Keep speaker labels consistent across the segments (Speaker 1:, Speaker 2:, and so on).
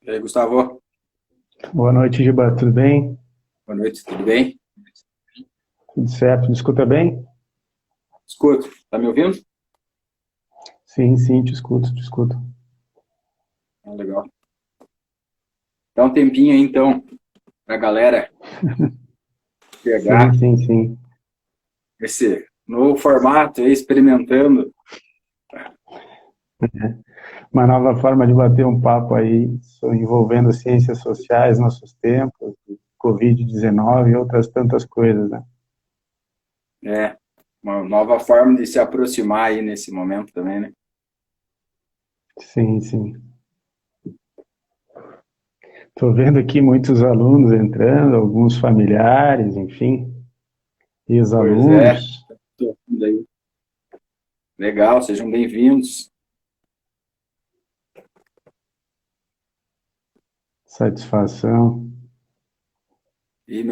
Speaker 1: E aí, Gustavo,
Speaker 2: Boa noite, Giba. Tudo bem?
Speaker 1: boa noite, tudo bem?
Speaker 2: Tudo certo? Me escuta bem?
Speaker 1: Escuto, tá me ouvindo?
Speaker 2: Sim, sim, te escuto, te escuto.
Speaker 1: Ah, legal. Dá um tempinho aí, então, pra galera
Speaker 2: Sim,
Speaker 1: pegar
Speaker 2: sim, sim.
Speaker 1: esse novo formato aí, experimentando.
Speaker 2: Uma nova forma de bater um papo aí envolvendo ciências sociais, nossos tempos, Covid-19 e outras tantas coisas, né?
Speaker 1: É, uma nova forma de se aproximar aí nesse momento também, né?
Speaker 2: Sim, sim. Estou vendo aqui muitos alunos entrando, alguns familiares, enfim,
Speaker 1: Pois é,
Speaker 2: ex-alunos.
Speaker 1: tô indo aí. Legal, sejam bem-vindos.
Speaker 2: Satisfação.
Speaker 1: E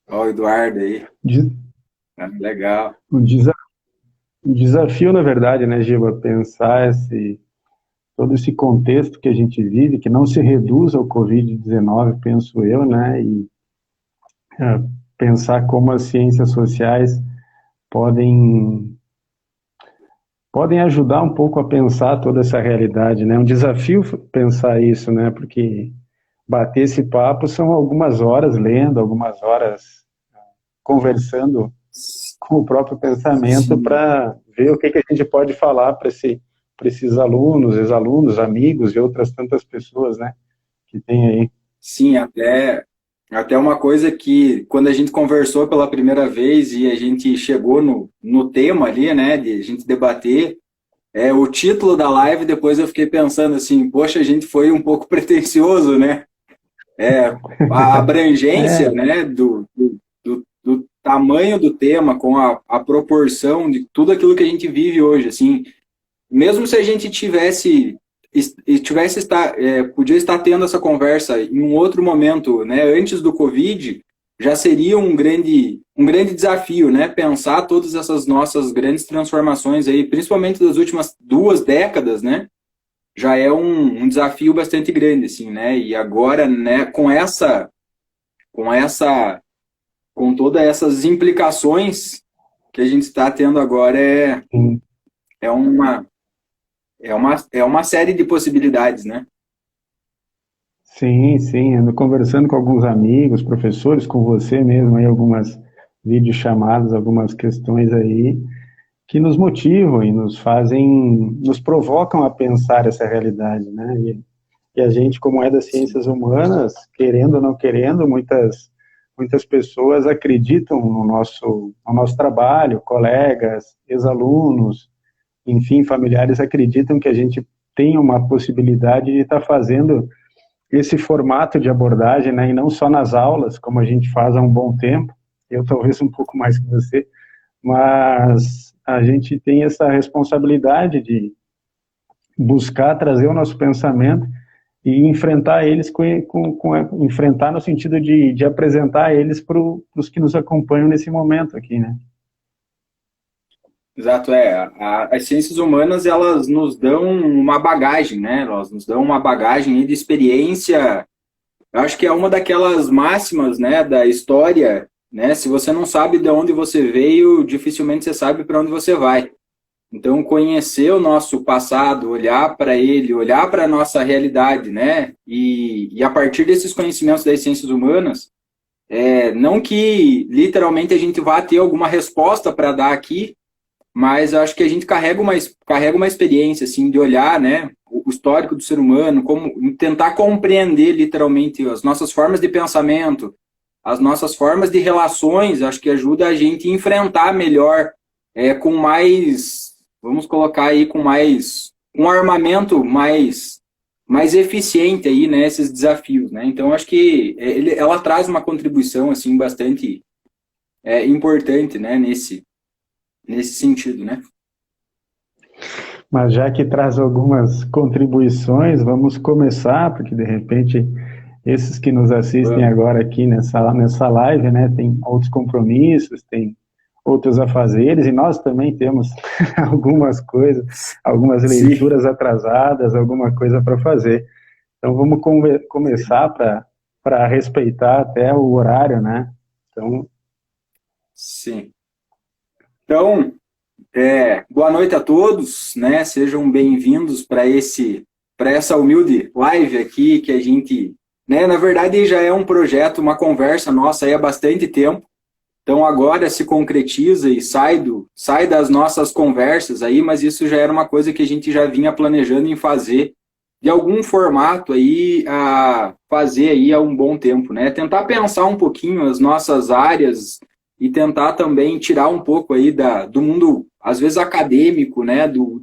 Speaker 1: ó, o Eduardo aí,
Speaker 2: De-
Speaker 1: legal.
Speaker 2: Um desa- um desafio, na verdade, né, Giba, pensar todo esse contexto que a gente vive, que não se reduz ao Covid-19, penso eu, né, e é, pensar como as ciências sociais podem, podem ajudar um pouco a pensar toda essa realidade, né, um desafio pensar isso, né, porque bater esse papo são algumas horas lendo, algumas horas conversando com o próprio pensamento
Speaker 1: Sim,
Speaker 2: para ver o que que a gente pode falar para esses alunos, ex-alunos, amigos e outras tantas pessoas, né, que tem aí.
Speaker 1: sim, até uma coisa que, quando a gente conversou pela primeira vez e a gente chegou no tema ali, né, de a gente debater, o título da live, depois eu fiquei pensando assim, poxa, a gente foi um pouco pretencioso, né? A abrangência,
Speaker 2: É,
Speaker 1: né, do tamanho do tema com a proporção de tudo aquilo que a gente vive hoje, assim, mesmo se a gente podia estar tendo essa conversa em um outro momento, né, antes do Covid, já seria um grande desafio, né, pensar todas essas nossas grandes transformações aí, principalmente das últimas 2 décadas, né, já é um desafio bastante grande, assim, né, e agora, né, com essa, com todas essas implicações que a gente está tendo agora,
Speaker 2: sim,
Speaker 1: é uma é uma série de possibilidades, né?
Speaker 2: sim, sim, ando conversando com alguns amigos, professores, com você mesmo, aí algumas videochamadas, algumas questões aí que nos motivam e nos fazem, nos provocam a pensar essa realidade, né? E a gente, como é das
Speaker 1: Sim.
Speaker 2: ciências humanas, querendo ou não querendo, muitas pessoas acreditam no nosso trabalho, colegas, ex-alunos, enfim, familiares acreditam que a gente tem uma possibilidade de estar fazendo esse formato de abordagem, né, e não só nas aulas, como a gente faz há um bom tempo, eu talvez um pouco mais que você, mas a gente tem essa responsabilidade de buscar trazer o nosso pensamento e enfrentar eles enfrentar no sentido de apresentar eles para os que nos acompanham nesse momento aqui, né?
Speaker 1: Exato, as ciências humanas, elas nos dão uma bagagem, né? Elas nos dão uma bagagem aí de experiência. Eu acho que é uma daquelas máximas, né, da história, né? Se você não sabe de onde você veio, dificilmente você sabe para onde você vai. Então, conhecer o nosso passado, olhar para ele, olhar para a nossa realidade, né? E a partir desses conhecimentos das ciências humanas, não que literalmente a gente vá ter alguma resposta para dar aqui, mas acho que a gente carrega uma experiência, assim, de olhar, né? O histórico do ser humano, como tentar compreender literalmente as nossas formas de pensamento, as nossas formas de relações, acho que ajuda a gente a enfrentar melhor, com mais, vamos colocar aí, um armamento mais eficiente aí, né, esses desafios, né? Então, acho que ela traz uma contribuição, assim, bastante importante, né, nesse sentido, né?
Speaker 2: Mas já que traz algumas contribuições, vamos começar, porque de repente esses que nos assistem
Speaker 1: Vamos.
Speaker 2: agora aqui nessa live, né, tem outros compromissos, tem outros afazeres, e nós também temos algumas coisas, algumas leituras atrasadas, alguma coisa para fazer. Então vamos começar para respeitar até o horário, né? Então,
Speaker 1: sim. Então, boa noite a todos, né? Sejam bem-vindos para essa humilde live aqui que a gente, né? Na verdade, já é um projeto, uma conversa nossa aí há bastante tempo. Então agora se concretiza e sai das nossas conversas aí, mas isso já era uma coisa que a gente já vinha planejando em fazer de algum formato aí a fazer aí há um bom tempo, né? Tentar pensar um pouquinho as nossas áreas e tentar também tirar um pouco aí do mundo, às vezes, acadêmico, né? Do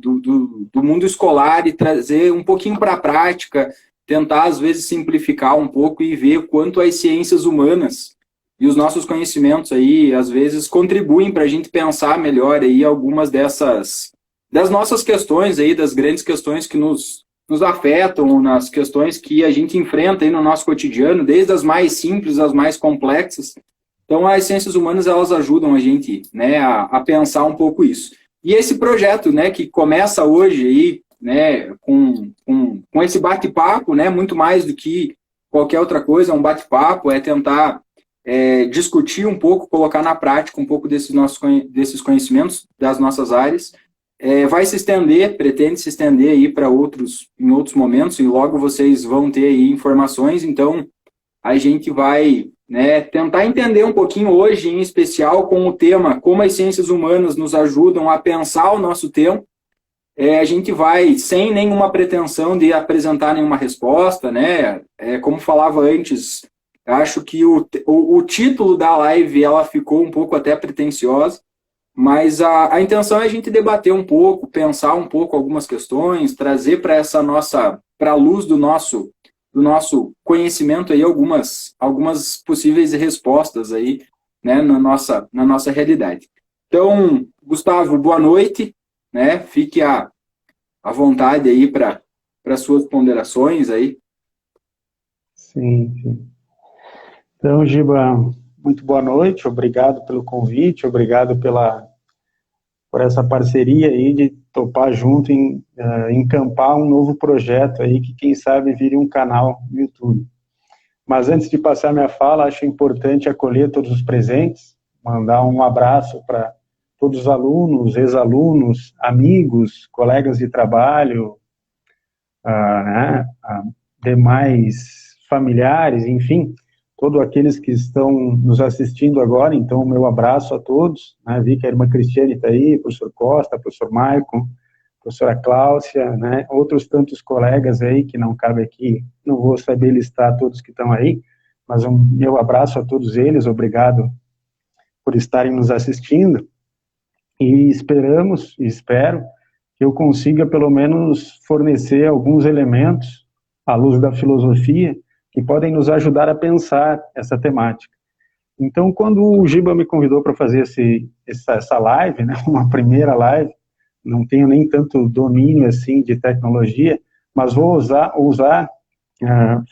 Speaker 1: mundo escolar e trazer um pouquinho para a prática, tentar, às vezes, simplificar um pouco e ver quanto as ciências humanas e os nossos conhecimentos aí, às vezes, contribuem para a gente pensar melhor aí algumas das nossas questões aí, das grandes questões que nos afetam, nas questões que a gente enfrenta aí no nosso cotidiano, desde as mais simples às mais complexas. Então, as ciências humanas, elas ajudam a gente, né, a pensar um pouco isso. E esse projeto, né, que começa hoje aí, né, com esse bate-papo, né, muito mais do que qualquer outra coisa, é um bate-papo, é tentar discutir um pouco, colocar na prática um pouco desses conhecimentos das nossas áreas, vai se estender, pretende se estender aí em outros momentos, e logo vocês vão ter aí informações, então a gente vai, né, tentar entender um pouquinho hoje, em especial, com o tema como as ciências humanas nos ajudam a pensar o nosso tempo. A gente vai, sem nenhuma pretensão de apresentar nenhuma resposta, né, como falava antes, acho que o título da live ela ficou um pouco até pretensiosa, mas a intenção é a gente debater um pouco, pensar um pouco algumas questões, trazer para para a luz do nosso conhecimento aí algumas possíveis respostas aí, né, na nossa realidade. Então, Gustavo, boa noite, né? Fique à vontade aí para suas ponderações aí.
Speaker 2: sim, sim. Então, Giba, muito boa noite, obrigado pelo convite, obrigado por essa parceria aí de topar junto em encampar um novo projeto aí que, quem sabe, vire um canal no YouTube. Mas antes de passar minha fala, acho importante acolher todos os presentes, mandar um abraço para todos os alunos, ex-alunos, amigos, colegas de trabalho, né, demais familiares, enfim, todos aqueles que estão nos assistindo agora. Então, meu abraço a todos, né? Vi que a irmã Cristiane está aí, professor Costa, professor Maicon, professora Cláudia, né? Outros tantos colegas aí que não cabe aqui, não vou saber listar todos que estão aí, mas meu abraço a todos eles, obrigado por estarem nos assistindo, e espero que eu consiga pelo menos fornecer alguns elementos à luz da filosofia que podem nos ajudar a pensar essa temática. Então, quando o Giba me convidou para fazer essa live, né, uma primeira live, não tenho nem tanto domínio assim de tecnologia, mas vou ousar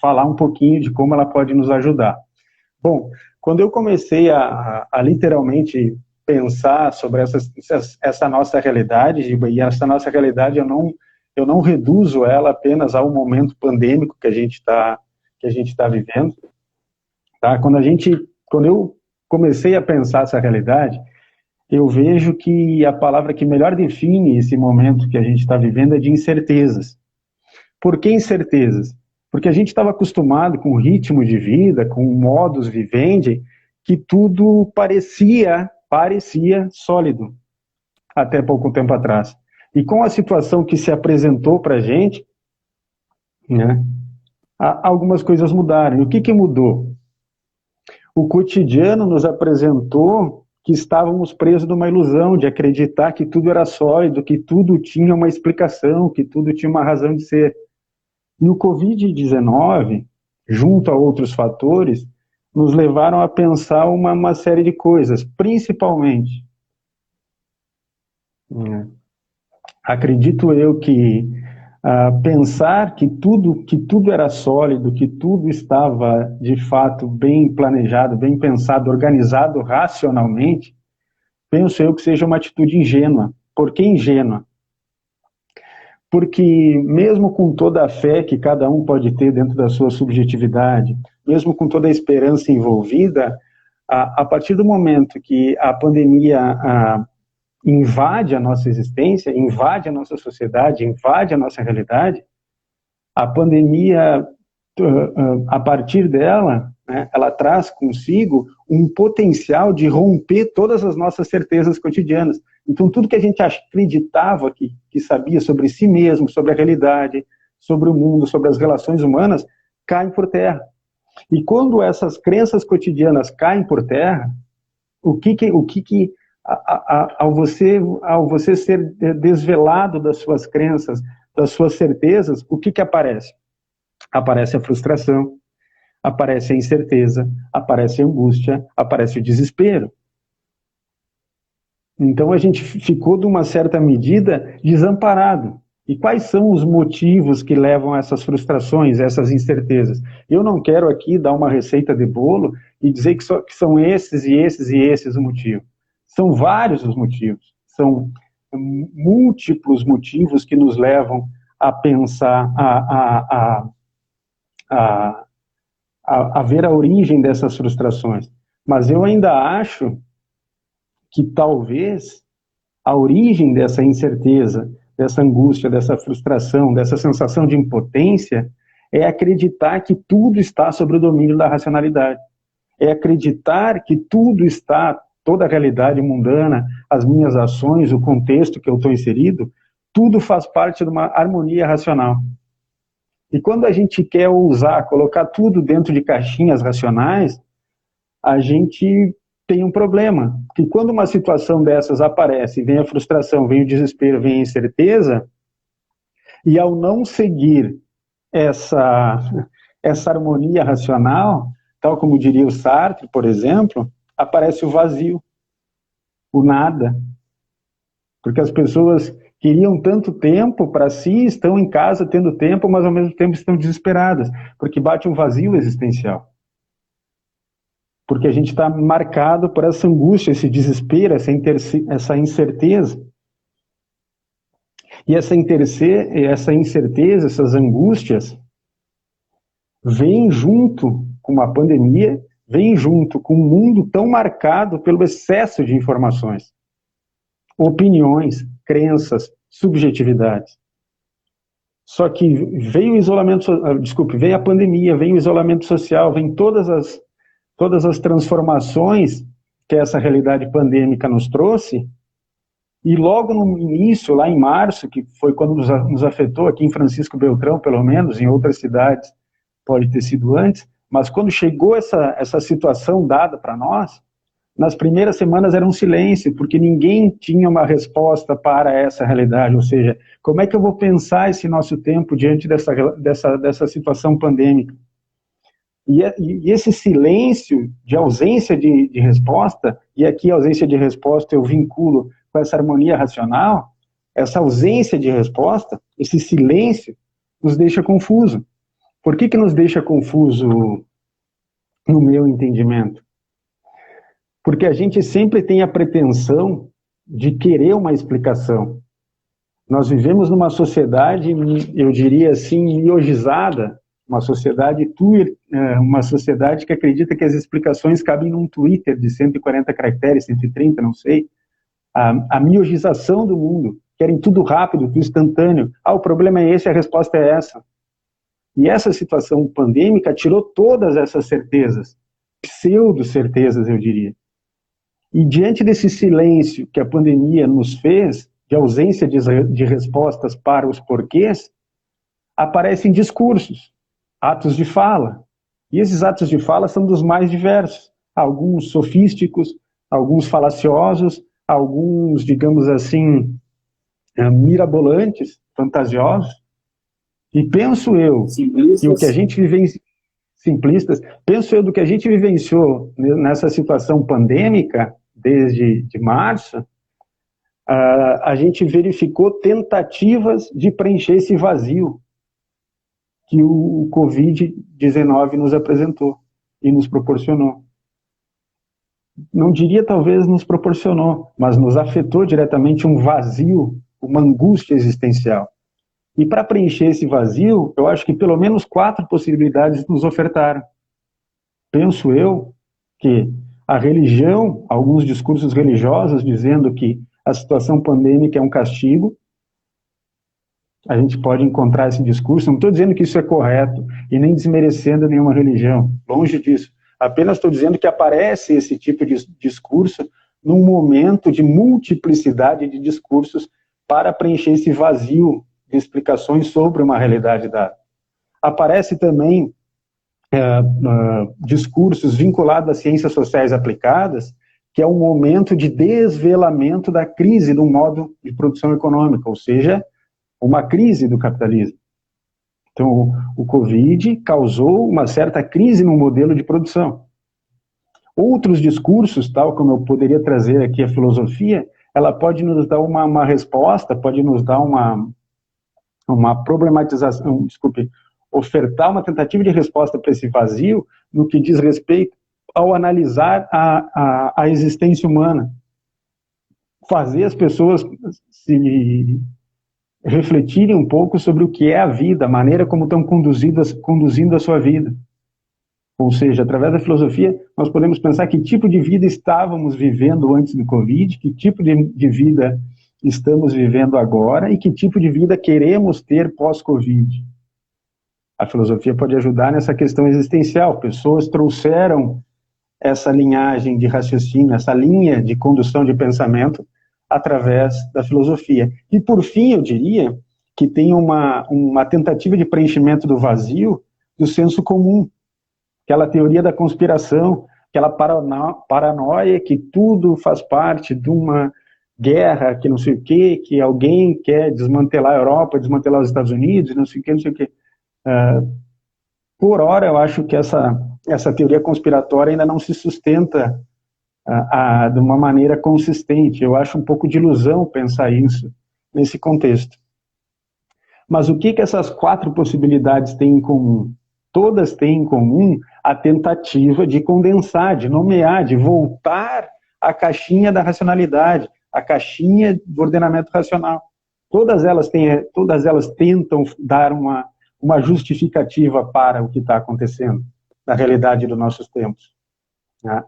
Speaker 2: falar um pouquinho de como ela pode nos ajudar. Bom, quando eu comecei a literalmente pensar sobre essa nossa realidade, Giba, e essa nossa realidade eu não reduzo ela apenas ao momento pandêmico que a gente está vivendo, tá? Quando eu comecei a pensar essa realidade, eu vejo que a palavra que melhor define esse momento que a gente está vivendo é de incertezas. Por que incertezas? Porque a gente estava acostumado com o ritmo de vida, com o modus vivendi, que tudo parecia sólido até pouco tempo atrás. E com a situação que se apresentou para a gente, né, algumas coisas mudaram. E o que mudou? O cotidiano nos apresentou que estávamos presos numa ilusão de acreditar que tudo era sólido, que tudo tinha uma explicação, que tudo tinha uma razão de ser. E o Covid-19, junto a outros fatores, nos levaram a pensar uma série de coisas, principalmente, acredito eu que pensar que tudo era sólido, que tudo estava, de fato, bem planejado, bem pensado, organizado racionalmente, penso eu que seja uma atitude ingênua. Por que ingênua? Porque mesmo com toda a fé que cada um pode ter dentro da sua subjetividade, mesmo com toda a esperança envolvida, a partir do momento que a pandemia invade a nossa existência, invade a nossa sociedade, invade a nossa realidade, a pandemia, a partir dela, né, ela traz consigo um potencial de romper todas as nossas certezas cotidianas. Então, tudo que a gente acreditava que sabia sobre si mesmo, sobre a realidade, sobre o mundo, sobre as relações humanas, cai por terra. E quando essas crenças cotidianas caem por terra, ao você ser desvelado das suas crenças, das suas certezas, o que aparece? Aparece a frustração, aparece a incerteza, aparece a angústia, aparece o desespero. Então a gente ficou, de uma certa medida, desamparado. E quais são os motivos que levam a essas frustrações, essas incertezas? Eu não quero aqui dar uma receita de bolo e dizer que são esses e esses e esses os motivos. São vários os motivos. São múltiplos motivos que nos levam a pensar, a ver a origem dessas frustrações. Mas eu ainda acho que talvez a origem dessa incerteza, dessa angústia, dessa frustração, dessa sensação de impotência, é acreditar que tudo está sob o domínio da racionalidade. É acreditar que tudo está, toda a realidade mundana, as minhas ações, o contexto que eu estou inserido, tudo faz parte de uma harmonia racional. E quando a gente quer ousar colocar tudo dentro de caixinhas racionais, a gente tem um problema. Que quando uma situação dessas aparece, vem a frustração, vem o desespero, vem a incerteza, e ao não seguir essa harmonia racional, tal como diria o Sartre, por exemplo, aparece o vazio, o nada. Porque as pessoas queriam tanto tempo para si, estão em casa tendo tempo, mas ao mesmo tempo estão desesperadas, porque bate um vazio existencial. Porque a gente está marcado por essa angústia, esse desespero, essa incerteza. E essa incerteza, essas angústias, vêm junto com uma pandemia, vêm junto com um mundo tão marcado pelo excesso de informações, opiniões, crenças, subjetividades. Só que veio a pandemia, veio o isolamento social, vem todas as transformações que essa realidade pandêmica nos trouxe, e logo no início, lá em março, que foi quando nos afetou, aqui em Francisco Beltrão, pelo menos, em outras cidades pode ter sido antes, mas quando chegou essa situação dada para nós, nas primeiras semanas era um silêncio, porque ninguém tinha uma resposta para essa realidade, ou seja, como é que eu vou pensar esse nosso tempo diante dessa situação pandêmica? E esse silêncio de ausência de resposta, e aqui a ausência de resposta eu vinculo com essa harmonia racional, essa ausência de resposta, esse silêncio, nos deixa confuso. Por que nos deixa confuso, no meu entendimento? Porque a gente sempre tem a pretensão de querer uma explicação. Nós vivemos numa sociedade, eu diria assim, miogizada, uma sociedade que acredita que as explicações cabem num Twitter de 140 caracteres, 130, não sei. A miogização do mundo, querem tudo rápido, tudo instantâneo. O problema é esse, a resposta é essa. E essa situação pandêmica tirou todas essas certezas, pseudo-certezas, eu diria. E diante desse silêncio que a pandemia nos fez, de ausência de respostas para os porquês, aparecem discursos, atos de fala. E esses atos de fala são dos mais diversos. Alguns sofísticos, alguns falaciosos, alguns, digamos assim, mirabolantes, fantasiosos. E penso eu, que o que a gente vivenciou, simplistas, penso eu do que a gente vivenciou nessa situação pandêmica, desde março, a gente verificou tentativas de preencher esse vazio que o Covid-19 nos apresentou e nos proporcionou. não diria talvez nos proporcionou, mas nos afetou diretamente um vazio, uma angústia existencial. E para preencher esse vazio, eu acho que pelo menos 4 possibilidades nos ofertaram. Penso eu que a religião, alguns discursos religiosos dizendo que a situação pandêmica é um castigo, a gente pode encontrar esse discurso, não estou dizendo que isso é correto, e nem desmerecendo nenhuma religião, longe disso. Apenas estou dizendo que aparece esse tipo de discurso num momento de multiplicidade de discursos para preencher esse vazio de explicações sobre uma realidade dada. Aparece também discursos vinculados às ciências sociais aplicadas, que é um momento de desvelamento da crise do modo de produção econômica, ou seja, uma crise do capitalismo. Então, o Covid causou uma certa crise no modelo de produção. Outros discursos, tal como eu poderia trazer aqui a filosofia, ela pode nos dar uma resposta, pode nos dar uma problematização, ofertar uma tentativa de resposta para esse vazio no que diz respeito ao analisar a existência humana. Fazer as pessoas se refletirem um pouco sobre o que é a vida, a maneira como estão conduzindo a sua vida. Ou seja, através da filosofia, nós podemos pensar que tipo de vida estávamos vivendo antes do Covid, que tipo de vida estamos vivendo agora e que tipo de vida queremos ter pós-Covid. A filosofia pode ajudar nessa questão existencial. Pessoas trouxeram essa linhagem de raciocínio, essa linha de condução de pensamento através da filosofia. E, por fim, eu diria que tem uma tentativa de preenchimento do vazio do senso comum, aquela teoria da conspiração, aquela paranoia que tudo faz parte de uma guerra, que não sei o quê, que alguém quer desmantelar a Europa, desmantelar os Estados Unidos, não sei o quê, não sei o quê. Por hora, eu acho que essa teoria conspiratória ainda não se sustenta de uma maneira consistente. Eu acho um pouco de ilusão pensar isso nesse contexto. Mas o que essas 4 possibilidades têm em comum? Todas têm em comum a tentativa de condensar, de nomear, de voltar à caixinha da racionalidade, à caixinha do ordenamento racional. Todas elas tentam dar uma justificativa para o que está acontecendo na realidade dos nossos tempos. Né?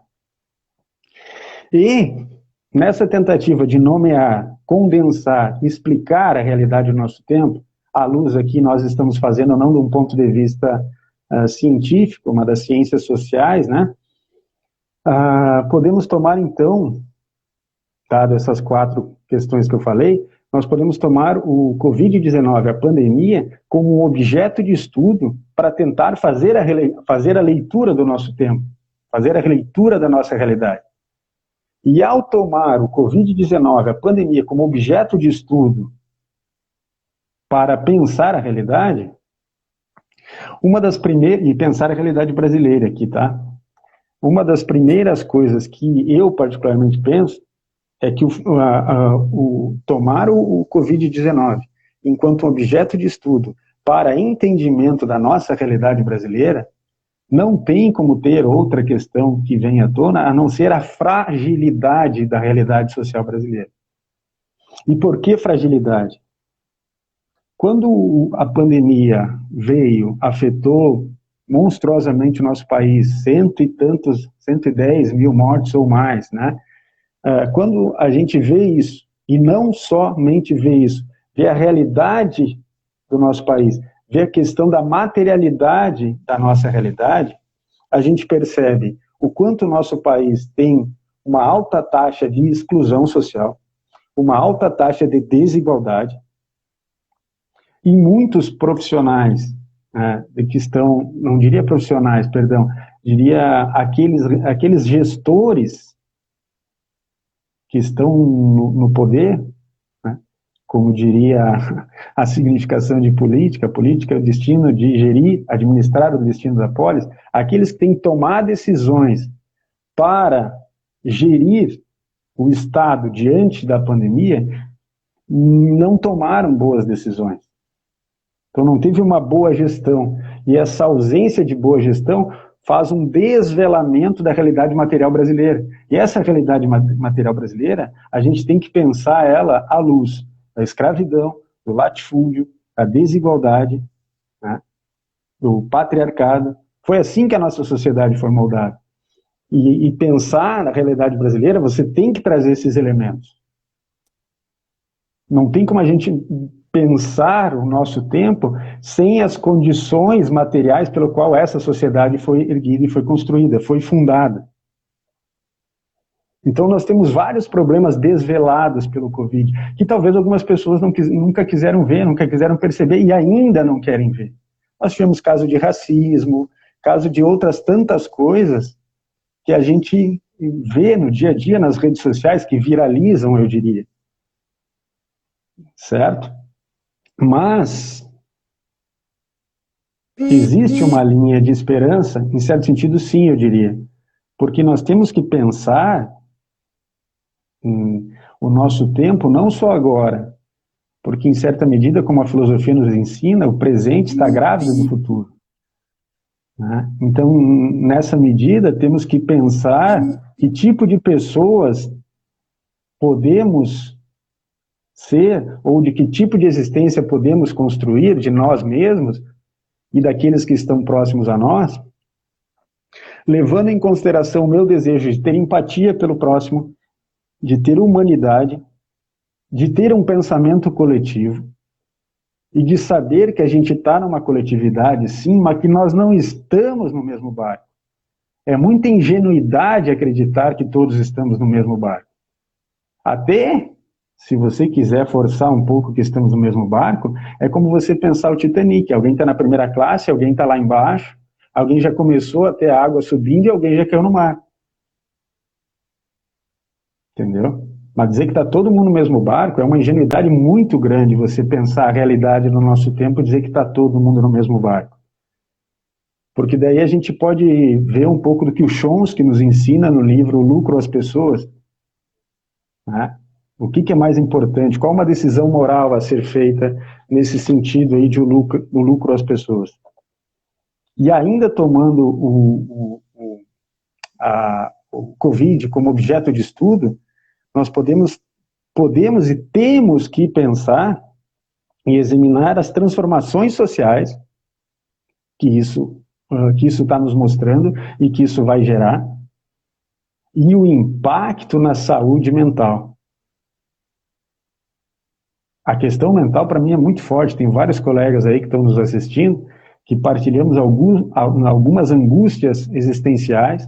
Speaker 2: E nessa tentativa de nomear, condensar, explicar a realidade do nosso tempo, à luz aqui nós estamos fazendo não de um ponto de vista científico, mas das ciências sociais, né? Podemos tomar então, dado essas 4 questões que eu falei, nós podemos tomar o Covid-19, a pandemia, como um objeto de estudo para tentar fazer a leitura do nosso tempo, fazer a releitura da nossa realidade. E ao tomar o Covid-19, a pandemia, como objeto de estudo para pensar a realidade, e pensar a realidade brasileira aqui, tá? Uma das primeiras coisas que eu particularmente penso é que tomar o Covid-19 enquanto objeto de estudo para entendimento da nossa realidade brasileira não tem como ter outra questão que venha à tona a não ser a fragilidade da realidade social brasileira. E por que fragilidade? Quando a pandemia veio, afetou monstruosamente o nosso país, 110 mil mortes ou mais, né? Quando a gente vê isso, e não somente vê isso, vê a realidade do nosso país, vê a questão da materialidade da nossa realidade, a gente percebe o quanto o nosso país tem uma alta taxa de exclusão social, uma alta taxa de desigualdade, e muitos profissionais, que estão, não diria profissionais, perdão, diria aqueles gestores que estão no poder, né, como diria a significação de política, política é o destino de gerir, administrar o destino da polis, aqueles que têm que tomar decisões para gerir o Estado diante da pandemia, não tomaram boas decisões. Então não teve uma boa gestão. E essa ausência de boa gestão faz um desvelamento da realidade material brasileira. E essa realidade material brasileira, a gente tem que pensar ela à luz da escravidão, do latifúndio, da desigualdade, né, do patriarcado. Foi assim que a nossa sociedade foi moldada. E pensar na realidade brasileira, você tem que trazer esses elementos. Não tem como a gente pensar o nosso tempo sem as condições materiais pelo qual essa sociedade foi erguida e foi construída, foi fundada. Então nós temos vários problemas desvelados pelo Covid, que talvez algumas pessoas nunca quiseram ver, nunca quiseram perceber e ainda não querem ver. Nós tivemos caso de racismo, caso de outras tantas coisas que a gente vê no dia a dia nas redes sociais, que viralizam, eu diria. Certo? Mas existe uma linha de esperança, em certo sentido, sim, eu diria. Porque nós temos que pensar o nosso tempo não só agora, porque, em certa medida, como a filosofia nos ensina, o presente está grávido do futuro. Né? Então, nessa medida, temos que pensar que tipo de pessoas podemos ser, ou de que tipo de existência podemos construir de nós mesmos e daqueles que estão próximos a nós, levando em consideração o meu desejo de ter empatia pelo próximo, de ter humanidade, de ter um pensamento coletivo, e de saber que a gente está numa coletividade, sim, mas que nós não estamos no mesmo barco. É muita ingenuidade acreditar que todos estamos no mesmo barco. Até, se você quiser forçar um pouco que estamos no mesmo barco, é como você pensar o Titanic. Alguém está na primeira classe, alguém está lá embaixo, alguém já começou a ter a água subindo e alguém já caiu no mar. Entendeu? Mas dizer que está todo mundo no mesmo barco é uma ingenuidade muito grande, você pensar a realidade no nosso tempo e dizer que está todo mundo no mesmo barco. Porque daí a gente pode ver um pouco do que o Chomsky nos ensina no livro O Lucro às Pessoas. Né? O que é mais importante? Qual uma decisão moral a ser feita nesse sentido aí de o lucro às pessoas? E ainda tomando o Covid como objeto de estudo, nós podemos e temos que pensar e examinar as transformações sociais que isso está nos mostrando e que isso vai gerar, e o impacto na saúde mental. A questão mental, para mim, é muito forte. Tem vários colegas aí que estão nos assistindo que partilhamos algumas angústias existenciais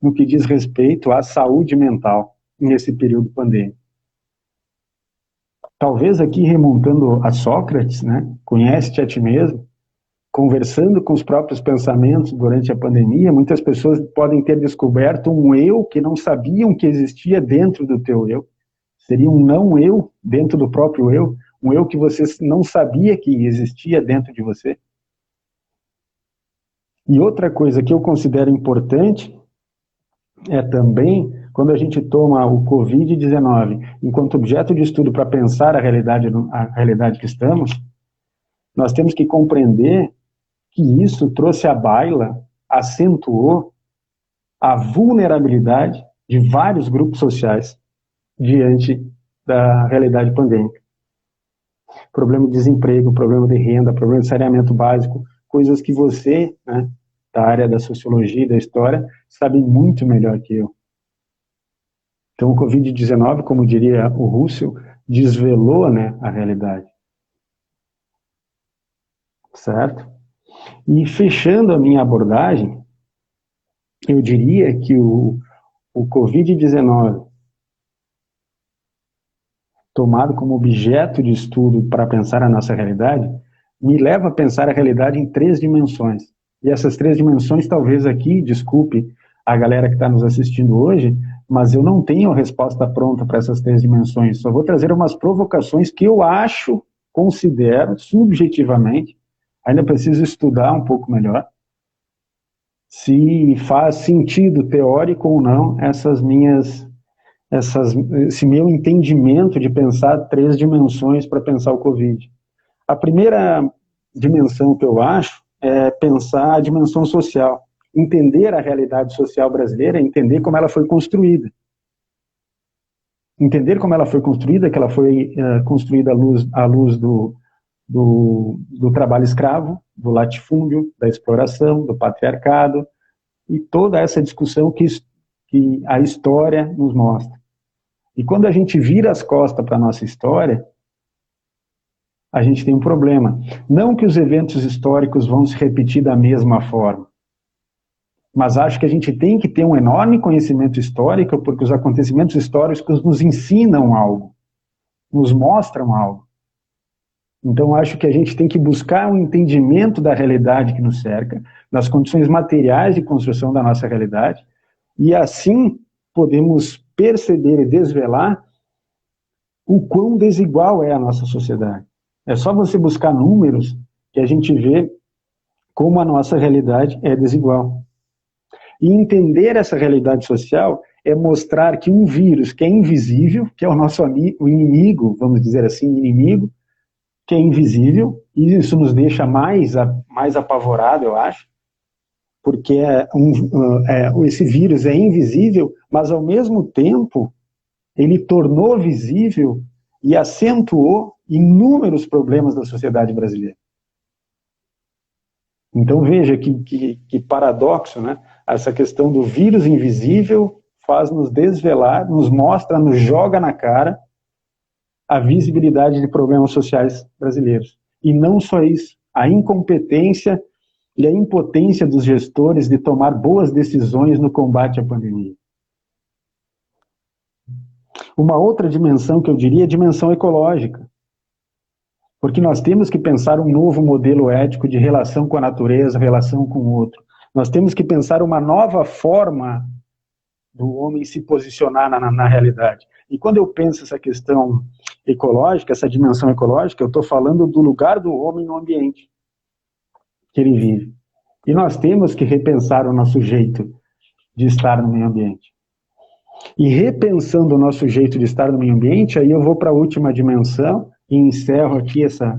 Speaker 2: no que diz respeito à saúde mental nesse período pandêmico. Talvez aqui remontando a Sócrates, né? Conhece-te a ti mesmo, conversando com os próprios pensamentos durante a pandemia, muitas pessoas podem ter descoberto um eu que não sabiam que existia dentro do teu eu. Seria um não eu dentro do próprio eu, um eu que você não sabia que existia dentro de você. E outra coisa que eu considero importante é também quando a gente toma o Covid-19 enquanto objeto de estudo para pensar a realidade que estamos, nós temos que compreender que isso trouxe à baila, acentuou a vulnerabilidade de vários grupos sociais diante da realidade pandêmica. Problema de desemprego, problema de renda, problema de saneamento básico, coisas que você, né, da área da sociologia e da história, sabe muito melhor que eu. Então, o Covid-19, como diria o Russell, desvelou, né, a realidade. Certo? E fechando a minha abordagem, eu diria que o Covid-19, tomado como objeto de estudo para pensar a nossa realidade, me leva a pensar a realidade em 3 dimensões. E essas 3 dimensões, talvez aqui, desculpe a galera que está nos assistindo hoje, mas eu não tenho a resposta pronta para essas 3 dimensões. Só vou trazer umas provocações que eu acho, considero, subjetivamente, ainda preciso estudar um pouco melhor, se faz sentido teórico ou não esse meu entendimento de pensar 3 dimensões para pensar o Covid. A primeira dimensão que eu acho é pensar a dimensão social. entender a realidade social brasileira é entender como ela foi construída. Entender como ela foi construída, que ela foi construída à luz do trabalho escravo, do latifúndio, da exploração, do patriarcado, e toda essa discussão que a história nos mostra. E quando a gente vira as costas para a nossa história, a gente tem um problema. Não que os eventos históricos vão se repetir da mesma forma, mas acho que a gente tem que ter um enorme conhecimento histórico, porque os acontecimentos históricos nos ensinam algo, nos mostram algo. Então, acho que a gente tem que buscar um entendimento da realidade que nos cerca, das condições materiais de construção da nossa realidade, e assim podemos perceber e desvelar o quão desigual é a nossa sociedade. É só você buscar números que a gente vê como a nossa realidade é desigual. E entender essa realidade social é mostrar que um vírus que é invisível, que é o nosso o inimigo, vamos dizer assim, inimigo, que é invisível, e isso nos deixa mais apavorado, eu acho, porque esse vírus é invisível, mas ao mesmo tempo ele tornou visível e acentuou inúmeros problemas da sociedade brasileira. Então veja que paradoxo, né? Essa questão do vírus invisível faz nos desvelar, nos mostra, nos joga na cara a visibilidade de problemas sociais brasileiros. E não só isso, a incompetência e a impotência dos gestores de tomar boas decisões no combate à pandemia. Uma outra dimensão que eu diria é a dimensão ecológica. Porque nós temos que pensar um novo modelo ético de relação com a natureza, relação com o outro. Nós temos que pensar uma nova forma do homem se posicionar na realidade. E quando eu penso essa questão ecológica, essa dimensão ecológica, eu estou falando do lugar do homem no ambiente que ele vive. E nós temos que repensar o nosso jeito de estar no meio ambiente. E repensando o nosso jeito de estar no meio ambiente, aí eu vou para a última dimensão, e encerro aqui essa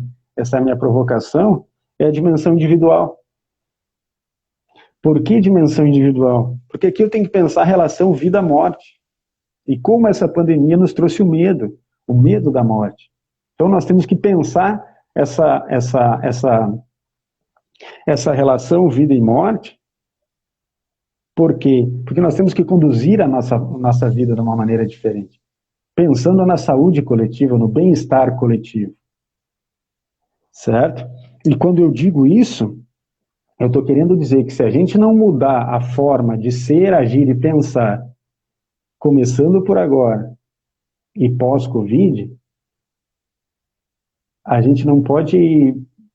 Speaker 2: minha provocação, é a dimensão individual. Por que dimensão individual? Porque aqui eu tenho que pensar a relação vida-morte. E como essa pandemia nos trouxe o medo da morte. Então nós temos que pensar essa relação vida e morte. Por quê? Porque nós temos que conduzir a nossa vida de uma maneira diferente. Pensando na saúde coletiva, no bem-estar coletivo. Certo? E quando eu digo isso, eu estou querendo dizer que se a gente não mudar a forma de ser, agir e pensar, começando por agora e pós-Covid, a gente não pode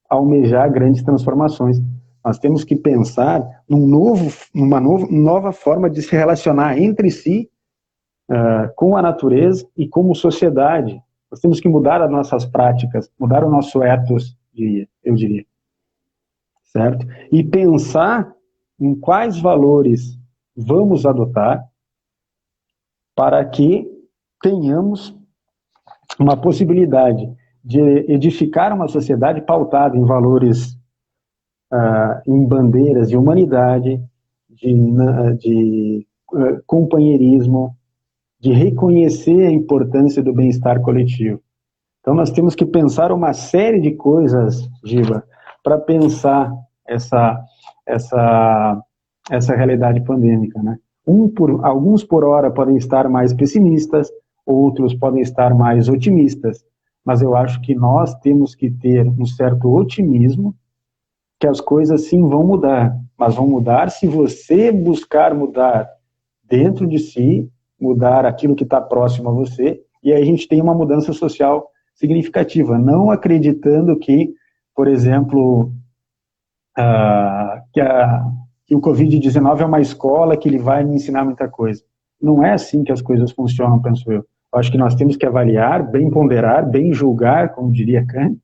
Speaker 2: almejar grandes transformações. Nós temos que pensar numa nova forma de se relacionar entre si, com a natureza e como sociedade. Nós temos que mudar as nossas práticas, mudar o nosso ethos, eu diria. Certo? E pensar em quais valores vamos adotar para que tenhamos uma possibilidade de edificar uma sociedade pautada em valores, em bandeiras de humanidade, de companheirismo, de reconhecer a importância do bem-estar coletivo. Então nós temos que pensar uma série de coisas, Giba, para pensar essa realidade pandêmica, né? Alguns por hora podem estar mais pessimistas, outros podem estar mais otimistas, mas eu acho que nós temos que ter um certo otimismo que as coisas sim vão mudar, mas vão mudar se você buscar mudar dentro de si, mudar aquilo que está próximo a você, e aí a gente tem uma mudança social significativa, não acreditando que, por exemplo, que o Covid-19 é uma escola que ele vai me ensinar muita coisa. Não é assim que as coisas funcionam, penso eu. Eu acho que nós temos que avaliar, bem ponderar, bem julgar, como diria Kant,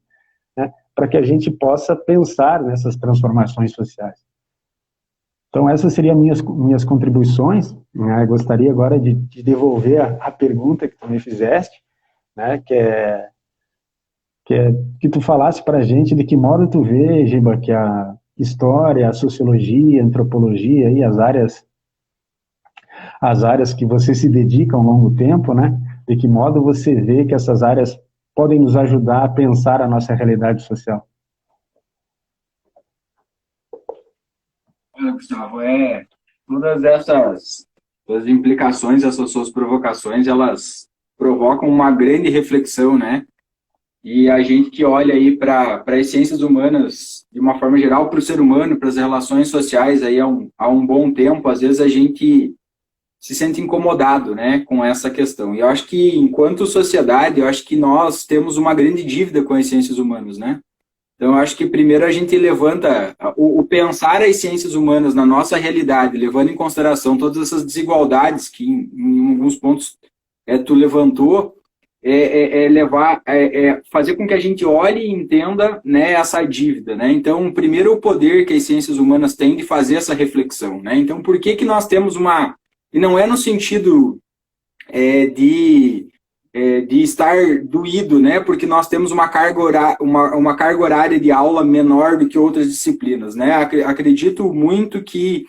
Speaker 2: né, para que a gente possa pensar nessas transformações sociais. Então, essas seriam minhas contribuições, né? Eu gostaria agora de devolver a pergunta que tu me fizeste, né, que tu falasse para a gente de que modo tu vê, Giba, que história, a sociologia, a antropologia e as áreas que você se dedica ao longo tempo, né? De que modo você vê que essas áreas podem nos ajudar a pensar a nossa realidade social?
Speaker 1: Olha, Gustavo, todas essas as implicações, essas suas provocações, elas provocam uma grande reflexão, né? E a gente que olha aí para as ciências humanas, de uma forma geral, para o ser humano, para as relações sociais aí há um bom tempo, às vezes a gente se sente incomodado, né, com essa questão. E eu acho que, enquanto sociedade, eu acho que nós temos uma grande dívida com as ciências humanas, né? Então, eu acho que primeiro a gente levanta o pensar as ciências humanas na nossa realidade, levando em consideração todas essas desigualdades que, em alguns pontos, tu levantou, fazer com que a gente olhe e entenda, né, essa dívida, né? Então, primeiro, o poder que as ciências humanas têm de fazer essa reflexão, né? Então, por que nós temos uma... E não é no sentido de estar doído, né? Porque nós temos uma carga horária de aula menor do que outras disciplinas, né? Acredito muito que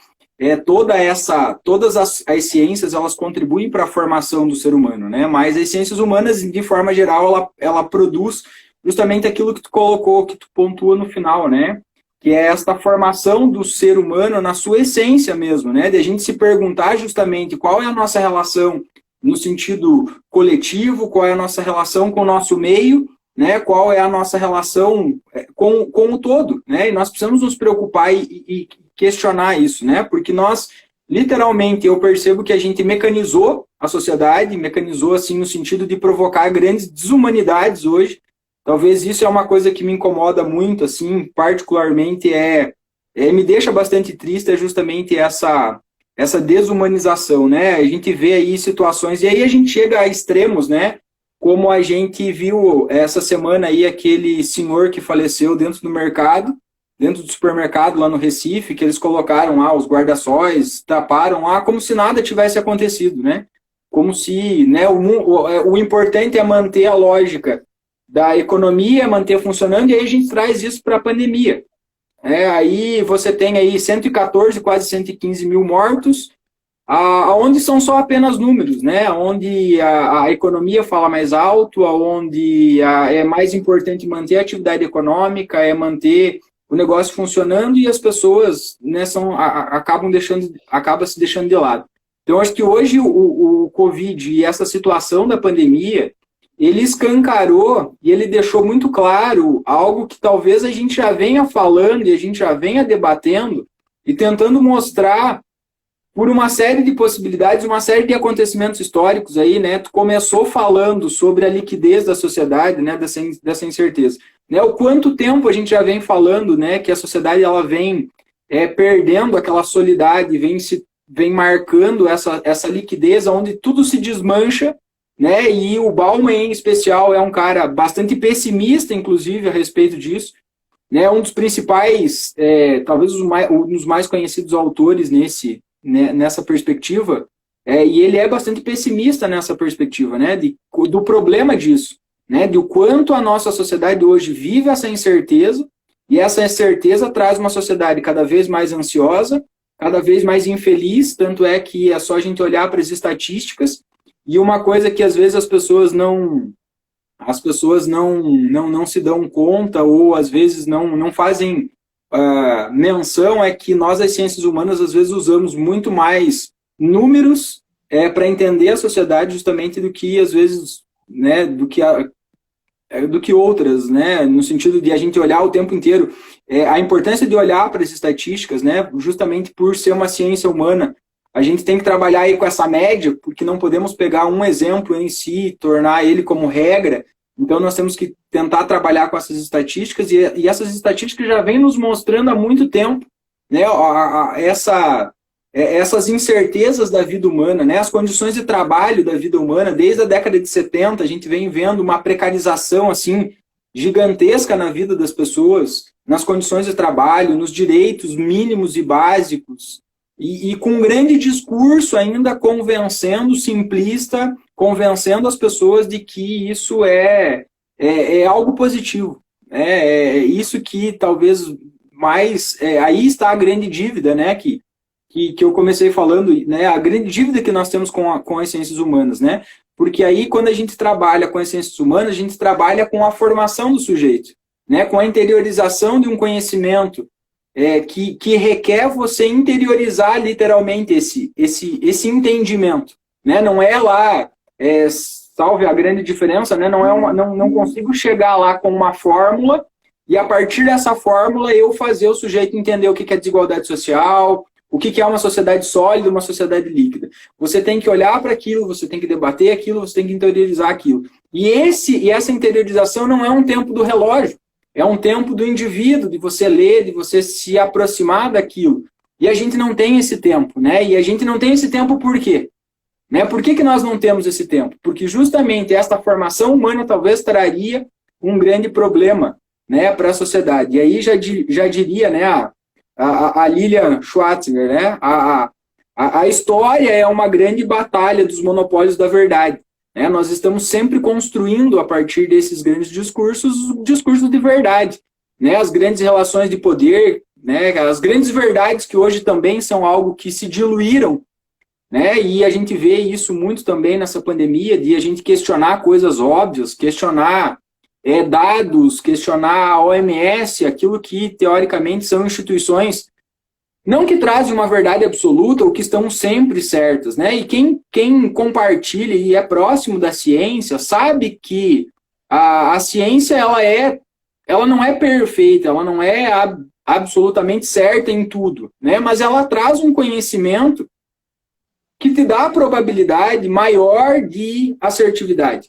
Speaker 1: todas as ciências, elas contribuem para a formação do ser humano, né? Mas as ciências humanas, de forma geral, ela produz justamente aquilo que tu colocou, que tu pontua no final, né? Que é esta formação do ser humano na sua essência mesmo, né? De a gente se perguntar justamente qual é a nossa relação no sentido coletivo, qual é a nossa relação com o nosso meio, né? Qual é a nossa relação com o todo, né? E nós precisamos nos preocupar e questionar isso, né? Porque nós, literalmente, eu percebo que a gente mecanizou a sociedade, mecanizou assim no sentido de provocar grandes desumanidades hoje. Talvez isso é uma coisa que me incomoda muito, assim, particularmente me deixa bastante triste, é justamente essa desumanização, né? A gente vê aí situações, e aí a gente chega a extremos, né? Como a gente viu essa semana aí aquele senhor que faleceu dentro do supermercado lá no Recife, que eles colocaram lá os guarda-sóis, taparam lá, como se nada tivesse acontecido, né? Como se, né, o importante é manter a lógica da economia, manter funcionando, e aí a gente traz isso para a pandemia. Aí você tem aí 114, quase 115 mil mortos, onde são só apenas números, né? Onde a economia fala mais alto, onde é mais importante manter a atividade econômica, é manter o negócio funcionando, e as pessoas, né, acabam se deixando de lado. Então, acho que hoje o Covid e essa situação da pandemia, ele escancarou e ele deixou muito claro algo que talvez a gente já venha falando e a gente já venha debatendo e tentando mostrar por uma série de possibilidades, uma série de acontecimentos históricos aí, né? Tu começou falando sobre a liquidez da sociedade, né? Dessa incerteza, né? O quanto tempo a gente já vem falando, né? Que a sociedade ela vem perdendo aquela solidez, vem marcando essa liquidez, onde tudo se desmancha, né? E o Bauman, em especial, é um cara bastante pessimista, inclusive, a respeito disso, né? Um dos principais, talvez um dos mais conhecidos autores nessa perspectiva, e ele é bastante pessimista nessa perspectiva, né? Do problema disso, né? De o quanto a nossa sociedade hoje vive essa incerteza, e essa incerteza traz uma sociedade cada vez mais ansiosa, cada vez mais infeliz, tanto é que é só a gente olhar para as estatísticas. E uma coisa que às vezes as pessoas não se dão conta, ou às vezes não fazem menção, é que nós, as ciências humanas, às vezes usamos muito mais números para entender a sociedade, justamente do que às vezes, né, do que outras, né, no sentido de a gente olhar o tempo inteiro. A importância de olhar para as estatísticas, né, justamente por ser uma ciência humana, a gente tem que trabalhar aí com essa média, porque não podemos pegar um exemplo em si, tornar ele como regra. Então, nós temos que tentar trabalhar com essas estatísticas, e essas estatísticas já vêm nos mostrando há muito tempo, né, essas incertezas da vida humana, né, as condições de trabalho da vida humana. Desde a década de 70, a gente vem vendo uma precarização assim, gigantesca na vida das pessoas, nas condições de trabalho, nos direitos mínimos e básicos, e com um grande discurso ainda convencendo as pessoas de que isso é algo positivo. É isso que talvez mas aí está a grande dívida, né, que eu comecei falando, né, a grande dívida que nós temos com as ciências humanas, né, porque aí quando a gente trabalha com as ciências humanas, a gente trabalha com a formação do sujeito, né, com a interiorização de um conhecimento que requer você interiorizar literalmente esse entendimento, né, não é lá, salve a grande diferença, né, não consigo chegar lá com uma fórmula e a partir dessa fórmula eu fazer o sujeito entender o que é desigualdade social, o que é uma sociedade sólida, uma sociedade líquida. Você tem que olhar para aquilo, você tem que debater aquilo, você tem que interiorizar aquilo. E essa interiorização não é um tempo do relógio, é um tempo do indivíduo, de você ler, de você se aproximar daquilo. E a gente não tem esse tempo, né? E a gente não tem esse tempo por quê? Né? Por que nós não temos esse tempo? Porque justamente esta formação humana talvez traria um grande problema, né, para a sociedade. E aí já diria, né, a Lilian Schwartzer, né? A história é uma grande batalha dos monopólios da verdade. Né? Nós estamos sempre construindo, a partir desses grandes discursos, discursos de verdade. Né? As grandes relações de poder, né? As grandes verdades que hoje também são algo que se diluíram. Né? E a gente vê isso muito também nessa pandemia, de a gente questionar coisas óbvias, questionar dados, questionar a OMS, aquilo que, teoricamente, são instituições, não que trazem uma verdade absoluta ou que estão sempre certas, né? E quem compartilha e é próximo da ciência sabe que a ciência ela não é perfeita, ela não é absolutamente certa em tudo, né? Mas ela traz um conhecimento que te dá a probabilidade maior de assertividade.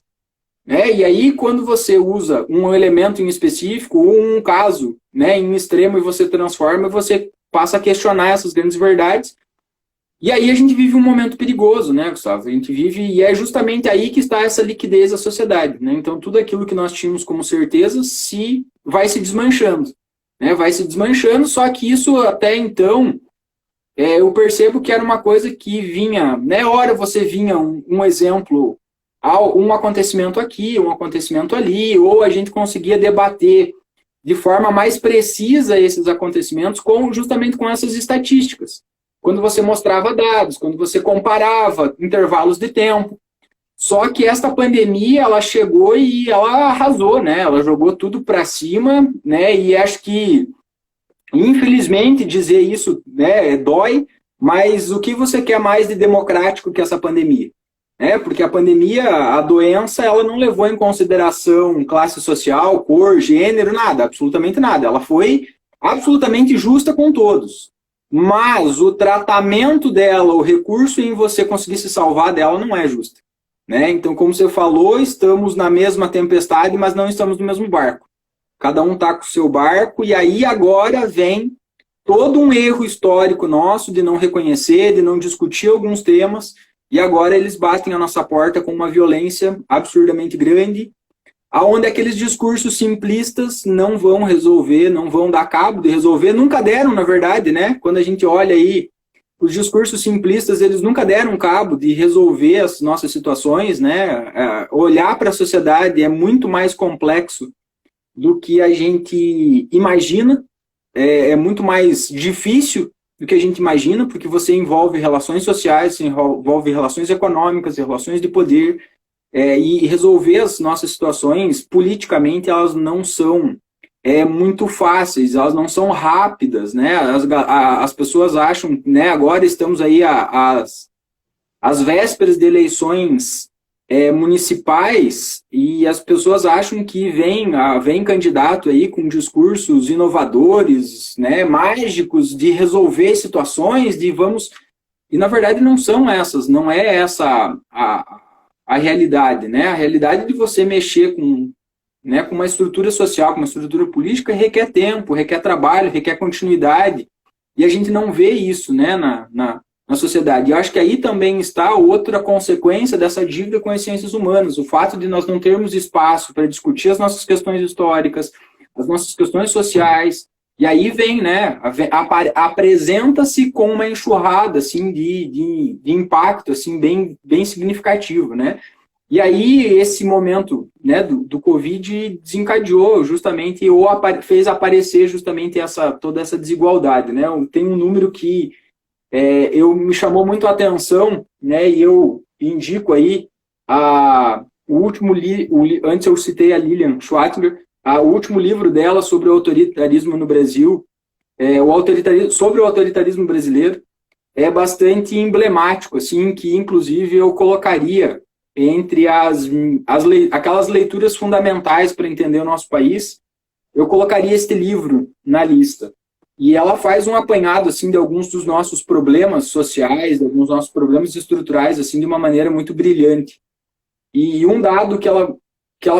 Speaker 1: E aí, quando você usa um elemento em específico, ou um caso, né, em extremo, e você transforma, você passa a questionar essas grandes verdades. E aí a gente vive um momento perigoso, né, Gustavo? A gente vive, e é justamente aí que está essa liquidez da sociedade. Né? Então, tudo aquilo que nós tínhamos como certeza vai se desmanchando. Né? Vai se desmanchando, só que isso até então, eu percebo que era uma coisa que vinha, né, hora você vinha um exemplo, um acontecimento aqui, um acontecimento ali, ou a gente conseguia debater de forma mais precisa esses acontecimentos justamente com essas estatísticas. Quando você mostrava dados, quando você comparava intervalos de tempo. Só que esta pandemia, ela chegou e ela arrasou, né? Ela jogou tudo para cima, né? E acho que, infelizmente, dizer isso, né, dói, mas o que você quer mais de democrático que essa pandemia? Porque a pandemia, a doença, ela não levou em consideração classe social, cor, gênero, nada, absolutamente nada. Ela foi absolutamente justa com todos. Mas o tratamento dela, o recurso em você conseguir se salvar dela não é justo. Então, como você falou, estamos na mesma tempestade, mas não estamos no mesmo barco. Cada um está com o seu barco, e aí agora vem todo um erro histórico nosso de não reconhecer, de não discutir alguns temas. E agora eles batem a nossa porta com uma violência absurdamente grande, aonde aqueles discursos simplistas não vão resolver, não vão dar cabo de resolver, nunca deram, na verdade, né? Quando a gente olha aí, os discursos simplistas, eles nunca deram cabo de resolver as nossas situações, né? Olhar para a sociedade é muito mais complexo do que a gente imagina, é muito mais difícil do que a gente imagina, porque você envolve relações sociais, você envolve relações econômicas, relações de poder, e resolver as nossas situações politicamente, elas não são muito fáceis, elas não são rápidas, né? As pessoas acham, né, agora estamos aí às vésperas de eleições municipais, e as pessoas acham que vem candidato aí com discursos inovadores, né, mágicos, de resolver situações, e na verdade não são essas, não é essa a realidade, né? A realidade de você mexer com uma estrutura social, com uma estrutura política, requer tempo, requer trabalho, requer continuidade, e a gente não vê isso, né, na sociedade. E eu acho que aí também está outra consequência dessa dívida com as ciências humanas, o fato de nós não termos espaço para discutir as nossas questões históricas, as nossas questões sociais, e aí vem, né, apresenta-se com uma enxurrada, assim, de impacto, assim, bem significativo, né? E aí, esse momento, né, do Covid desencadeou justamente, ou fez aparecer justamente toda essa desigualdade, né? Tem um número que me chamou muito a atenção, né, e eu indico aí o último antes eu citei a Lilian Schwartzberg, o último livro dela sobre o autoritarismo no Brasil, sobre o autoritarismo brasileiro, é bastante emblemático, assim, que inclusive eu colocaria entre aquelas leituras fundamentais para entender o nosso país, eu colocaria este livro na lista. E ela faz um apanhado assim de alguns dos nossos problemas sociais, de alguns dos nossos problemas estruturais, assim, de uma maneira muito brilhante. E um dado que ela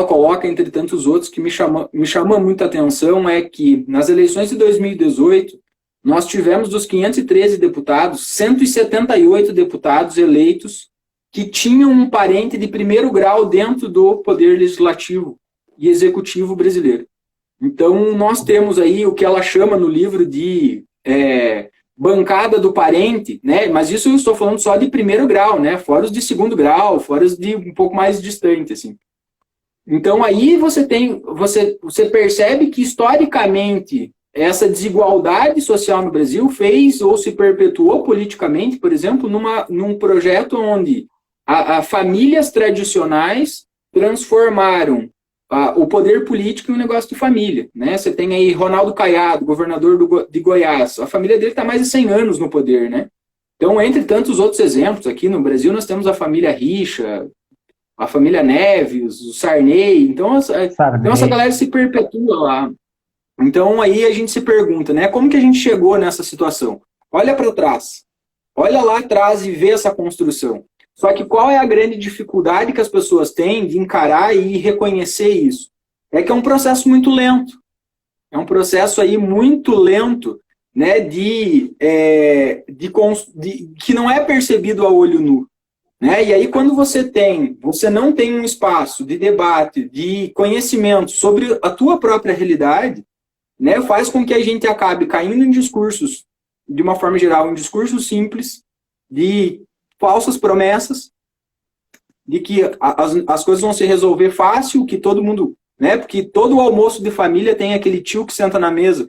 Speaker 1: coloca, entre tantos outros, que me chama muita atenção, é que nas eleições de 2018, nós tivemos dos 513 deputados, 178 deputados eleitos que tinham um parente de primeiro grau dentro do poder legislativo e executivo brasileiro. Então, nós temos aí o que ela chama no livro de bancada do parente, né? Mas isso eu estou falando só de primeiro grau, né? Fora os de segundo grau, fora os de um pouco mais distante, assim. Então, aí você percebe que, historicamente, essa desigualdade social no Brasil fez ou se perpetuou politicamente, por exemplo, num projeto onde famílias tradicionais transformaram o poder político em um negócio de família, né? Você tem aí Ronaldo Caiado, governador de Goiás. A família dele está mais de 100 anos no poder, né? Então, entre tantos outros exemplos, aqui no Brasil nós temos a família Richa, a família Neves, o Sarney. Então, essa galera se perpetua lá. Então, aí a gente se pergunta, né? Como que a gente chegou nessa situação? Olha para trás. Olha lá atrás e vê essa construção. Só que qual é a grande dificuldade que as pessoas têm de encarar e reconhecer isso? É que é um processo muito lento. É um processo aí muito lento, né, que não é percebido a olho nu. Né? E aí, quando você não tem um espaço de debate, de conhecimento sobre a tua própria realidade, né, faz com que a gente acabe caindo em discursos, de uma forma geral, em discursos simples, de falsas promessas, de que as coisas vão se resolver fácil, que todo mundo, né, porque todo almoço de família tem aquele tio que senta na mesa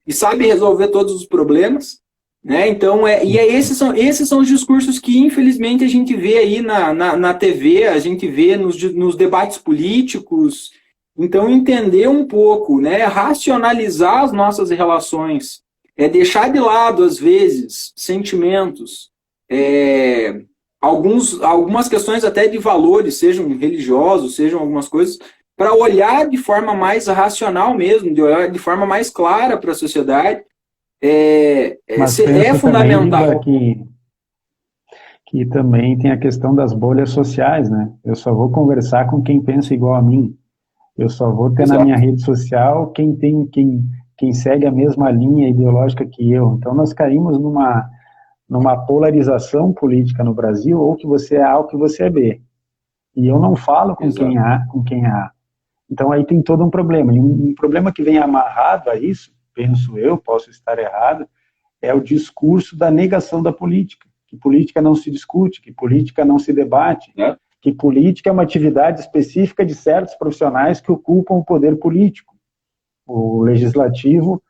Speaker 1: e sabe resolver todos os problemas, né? Então, esses são os discursos que, infelizmente, a gente vê aí na TV, a gente vê nos debates políticos. Então, entender um pouco, né, racionalizar as nossas relações, deixar de lado, às vezes, sentimentos, algumas questões até de valores, sejam religiosos, sejam algumas coisas, para olhar de forma mais racional mesmo, de olhar de forma mais clara para a sociedade, fundamental.
Speaker 2: Que também tem a questão das bolhas sociais, né? Eu só vou conversar com quem pensa igual a mim. Eu só vou ter na minha rede social quem segue a mesma linha ideológica que eu. Então, nós caímos numa polarização política no Brasil, ou que você é A ou que você é B. E eu não falo com quem é A. Então, aí tem todo um problema. E um problema que vem amarrado a isso, penso eu, posso estar errado, é o discurso da negação da política. Que política não se discute, que política não se debate, que política é uma atividade específica de certos profissionais que ocupam o poder político, o legislativo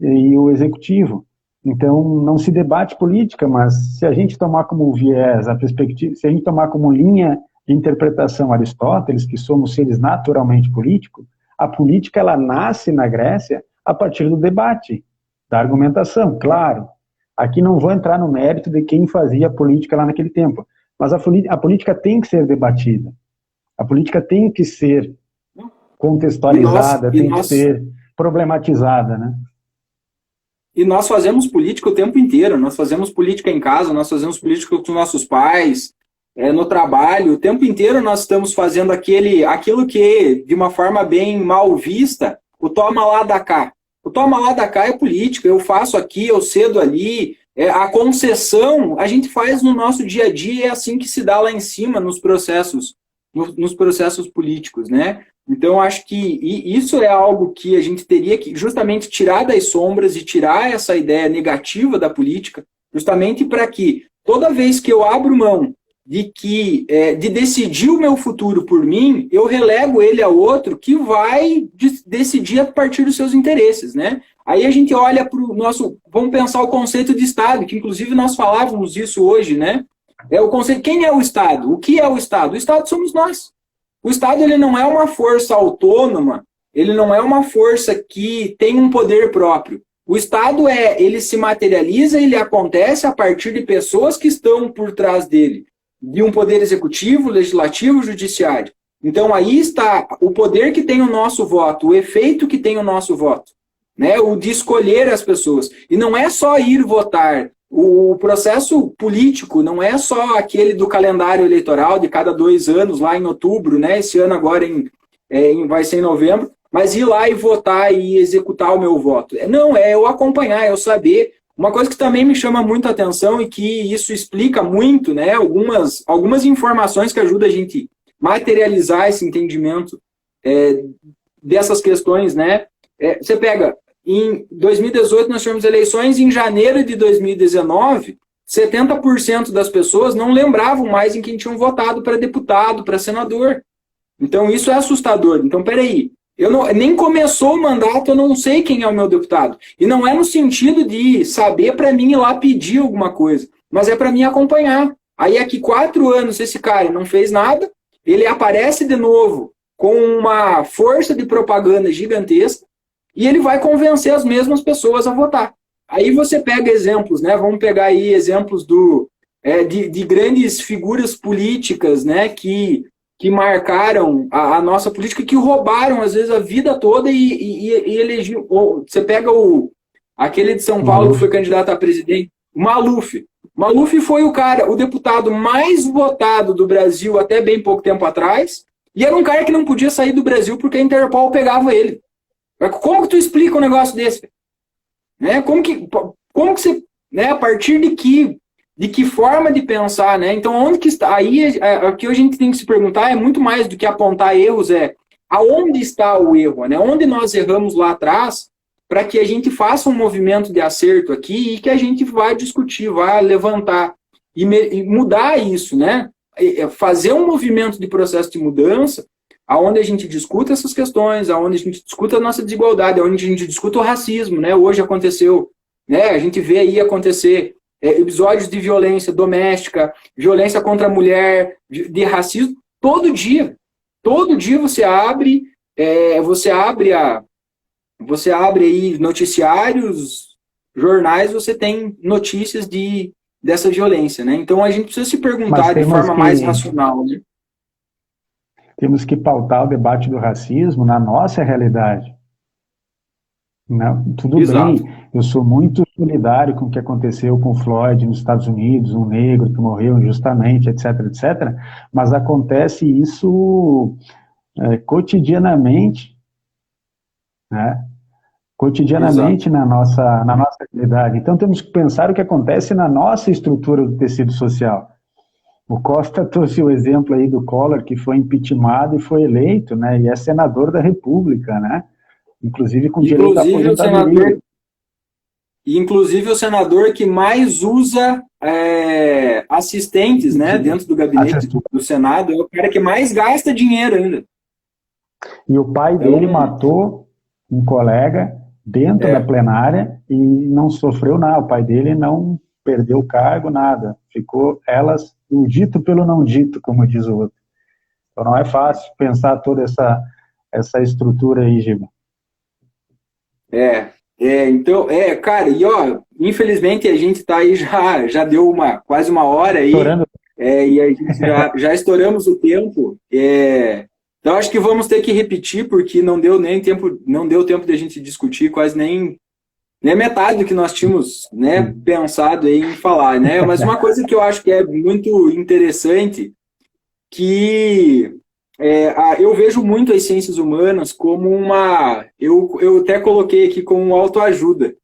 Speaker 2: e o executivo. Então, não se debate política, mas se a gente tomar como viés a perspectiva, se a gente tomar como linha de interpretação Aristóteles, que somos seres naturalmente políticos, a política ela nasce na Grécia a partir do debate, da argumentação, claro. Aqui não vou entrar no mérito de quem fazia a política lá naquele tempo, mas a política tem que ser debatida. A política tem que ser contextualizada, tem que ser problematizada, né?
Speaker 1: E nós fazemos política o tempo inteiro. Nós fazemos política em casa, nós fazemos política com os nossos pais, no trabalho. O tempo inteiro nós estamos fazendo aquilo que, de uma forma bem mal vista, o toma lá da cá. O toma lá da cá é política. Eu faço aqui, eu cedo ali. A concessão a gente faz no nosso dia a dia, é assim que se dá lá em cima nos processos políticos, né? Então, acho que isso é algo que a gente teria que justamente tirar das sombras e tirar essa ideia negativa da política, justamente para que toda vez que eu abro mão de decidir o meu futuro por mim, eu relego ele a outro que vai decidir a partir dos seus interesses, né? Aí a gente olha para o nosso... Vamos pensar o conceito de Estado, que inclusive nós falávamos isso hoje, né? É o conceito... Quem é o Estado? O que é o Estado? O Estado somos nós. O Estado, ele não é uma força autônoma, ele não é uma força que tem um poder próprio. O Estado ele se materializa, ele acontece a partir de pessoas que estão por trás dele, de um poder executivo, legislativo, judiciário. Então aí está o poder que tem o nosso voto, o efeito que tem o nosso voto, né? O de escolher as pessoas. E não é só ir votar. O processo político não é só aquele do calendário eleitoral de cada 2 anos, lá em outubro, né? Esse ano agora vai ser em novembro, mas ir lá e votar e executar o meu voto. Não, é eu acompanhar, é eu saber. Uma coisa que também me chama muito a atenção e que isso explica muito, né? Algumas informações que ajudam a gente materializar esse entendimento dessas questões, né? Você pega, em 2018 nós tivemos eleições, em janeiro de 2019, 70% das pessoas não lembravam mais em quem tinham votado para deputado, para senador. Então isso é assustador. Então, peraí, nem começou o mandato, eu não sei quem é o meu deputado. E não é no sentido de saber para mim ir lá pedir alguma coisa, mas é para mim acompanhar. Aí aqui 4 anos esse cara não fez nada, ele aparece de novo com uma força de propaganda gigantesca e ele vai convencer as mesmas pessoas a votar. Aí você pega exemplos, né? Vamos pegar aí exemplos de grandes figuras políticas, né? Que marcaram a nossa política, que roubaram, às vezes, a vida toda e elegiam. Você pega aquele de São Paulo que foi candidato a presidente, o Maluf. Maluf foi o deputado mais votado do Brasil até bem pouco tempo atrás, e era um cara que não podia sair do Brasil porque a Interpol pegava ele. Como que tu explica um negócio desse? Né? Como que você, né, a partir de que forma de pensar, né? Então, onde que está? Aí, o que a gente tem que se perguntar é muito mais do que apontar erros, aonde está o erro, né? Onde nós erramos lá atrás, para que a gente faça um movimento de acerto aqui e que a gente vá discutir, vá levantar e mudar isso, né? Fazer um movimento de processo de mudança, aonde a gente discuta essas questões, aonde a gente discuta a nossa desigualdade, aonde a gente discuta o racismo, né? Hoje aconteceu, né? A gente vê aí acontecer episódios de violência doméstica, violência contra a mulher, de racismo, todo dia. Todo dia você abre aí noticiários, jornais, você tem notícias dessa violência, né? Então a gente precisa se perguntar de forma mais racional, né?
Speaker 2: Temos que pautar o debate do racismo na nossa realidade. Não, tudo
Speaker 1: Exato.
Speaker 2: bem, eu sou muito solidário com o que aconteceu com o Floyd nos Estados Unidos, um negro que morreu injustamente, etc., etc., mas acontece isso cotidianamente, né? Cotidianamente na nossa realidade. Então temos que pensar o que acontece na nossa estrutura do tecido social. O Costa trouxe o exemplo aí do Collor, que foi impeachmentado e foi eleito, né? E é senador da República, né? Inclusive com direito à aposentadoria.
Speaker 1: Inclusive o senador que mais usa assistentes, né, dentro do gabinete do Senado, é o cara que mais gasta dinheiro ainda.
Speaker 2: E o pai dele matou um colega dentro da plenária e não sofreu nada. O pai dele não perdeu o cargo, nada. Ficou o dito pelo não dito, como diz o outro. Então não é fácil pensar toda essa estrutura aí, Giba.
Speaker 1: Então, cara, e ó, infelizmente a gente tá aí, já deu quase uma hora aí, e a gente já estouramos o tempo, então acho que vamos ter que repetir, porque não deu tempo de a gente discutir quase nem metade do que nós tínhamos, né, pensado em falar, né, mas uma coisa que eu acho que é muito interessante, que eu vejo muito as ciências humanas como eu até coloquei aqui como autoajuda,